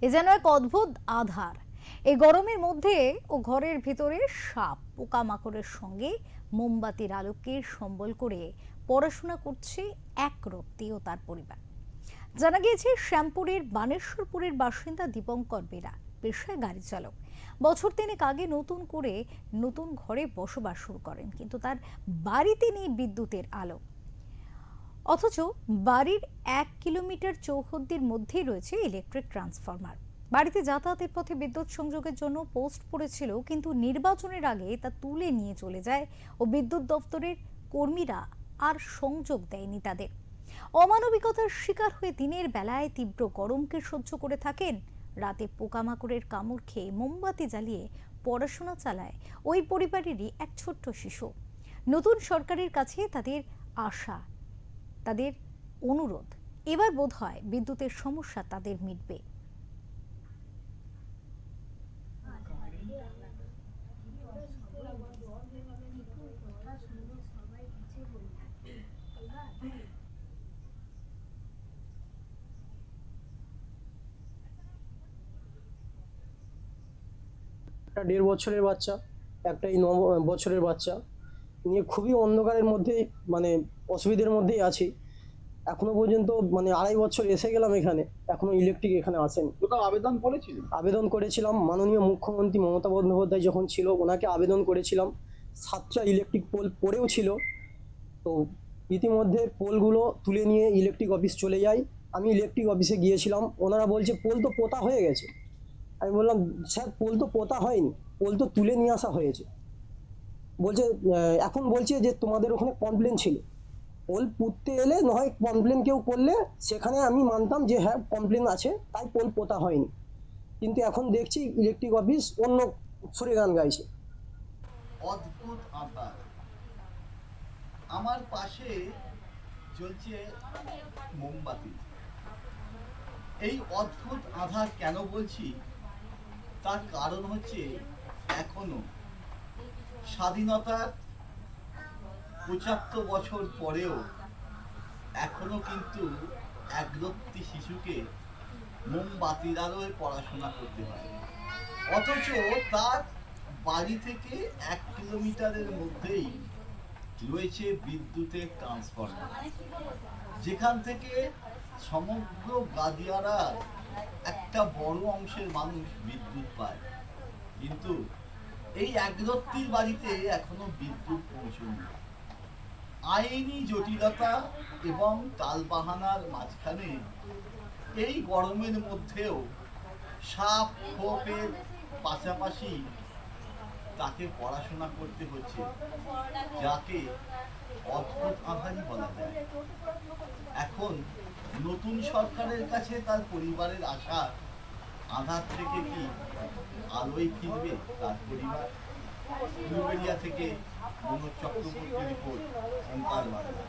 এ যেন এক অদ্ভুত আধার। এই গরমের মধ্যে ও ঘরের ভিতরে সাপ পোকামাকড়ের সঙ্গে মোমবাতির আলোকে সম্বল করে পড়াশোনা করছে এক রক্তি ও তার পরিবার। জানা গিয়েছে শ্যামপুরের বানেশ্বরপুরের বাসিন্দা দীপঙ্কর বেরা পেশায় গাড়ি চালক। বছর তিনেক আগে নতুন ঘরে বসবাস শুরু করেন, কিন্তু তার বাড়িতে নেই বিদ্যুতের আলো। অথচ বাড়ির 1 কিলোমিটার চৌহদ্দির মধ্যেই রয়েছে ইলেকট্রিক ট্রান্সফরমার। বাড়িতে যাতায়াতের পথে বিদ্যুৎ সংযোগের জন্য পোস্ট পড়েছিল, কিন্তু নির্বাচনের আগে তা তুলে নিয়ে চলে যায় ও বিদ্যুৎ দপ্তরের কর্মীরা আর সংযোগ দেয়নি তাদের। অমানবিকতার শিকার হয়ে দিনের বেলায় তীব্র গরমকে সহ্য করে থাকেন, রাতে পোকামাকড়ের কামড় খেয়ে মোমবাতি জ্বালিয়ে পড়াশোনা চালায় ওই পরিবারেরই এক ছোট্ট শিশু। নতুন সরকারের কাছে তাদের আশা, তাদের অনুরোধ, এবার বোধহয় বিদ্যুতের সমস্যা তাদের মিটবে। একটা 1.5 বছরের বাচ্চা, একটা এই 9 বছরের বাচ্চা নিয়ে খুবই অন্ধকারের মধ্যে, মানে অসুবিধার মধ্যেই আছি এখনো পর্যন্ত। মানে 2.5 বছর এসে গেলাম এখানে, এখনো ইলেকট্রিক এখানে আসেনি। কোথাও আবেদন করেছিলেন? আবেদন করেছিলাম মাননীয় মুখ্যমন্ত্রী মমতা বন্দ্যোপাধ্যায় যখন ছিল, ওনাকে আবেদন করেছিলাম। 7টা ইলেকট্রিক পোল পড়েও ছিল, তো ইতিমধ্যে পোলগুলো তুলে নিয়ে ইলেকট্রিক অফিস চলে যায়। আমি ইলেকট্রিক অফিসে গিয়েছিলাম, ওনারা বলছে পোল তো পোতা হয়ে গেছে। আমি বললাম স্যার পোল তো পোতা হয়নি, পোল তো তুলে নিয়ে আসা হয়েছে। বলছে এখন বলছে যে তোমাদের ওখানে কমপ্লেন ছিল, পোল পুঁততে এলে নয় কমপ্লেন কেউ করলে সেখানে আমি মানতাম যে হ্যাঁ কমপ্লেন আছে, তাই পোল পোতা হয়নি। কিন্তু এখন দেখছি ইলেকট্রিক অফিস অন্য সুরে গান গাইছে। অদ্ভুত আধার আমার পাশে জ্বলছে মোমবাতি। এই অদ্ভুত আধার কেন বলছি, তার কারণ হচ্ছে এখনো স্বাধীনতার 75 বছর পরেও এখনো কিন্তু একরত্তি শিশুকে মোমবাতির আলোয় পড়াশোনা করতে হয়। অথচ তার বাড়ি থেকে 1 কিলোমিটারের মধ্যেই রয়েছে বিদ্যুতের ট্রান্সফরমার, যেখান থেকে সমগ্র গাদিয়ারা একটা বড় অংশের মানুষ বিদ্যুৎ পায়। কিন্তু এই একরত্তির বাড়িতে এখনো বিদ্যুৎ পৌঁছয়নি। আইনি জটিলতা এবং টালবাহানার মাঝখানে এই গরমের মধ্যেও সাপ খোপের পাশাপাশি তাকে পড়াশোনা করতে হচ্ছে, যাকে অদ্ভুত আধারই বলা যায়। এখন নতুন সরকারের কাছে তার পরিবারের আশা, আধার থেকে কি আলোয় ফিরবে তার পরিবার। উলুবেড়িয়া থেকে মনোজ চক্রবর্তী রিপোর্ট, ওঙ্কার বাংলা।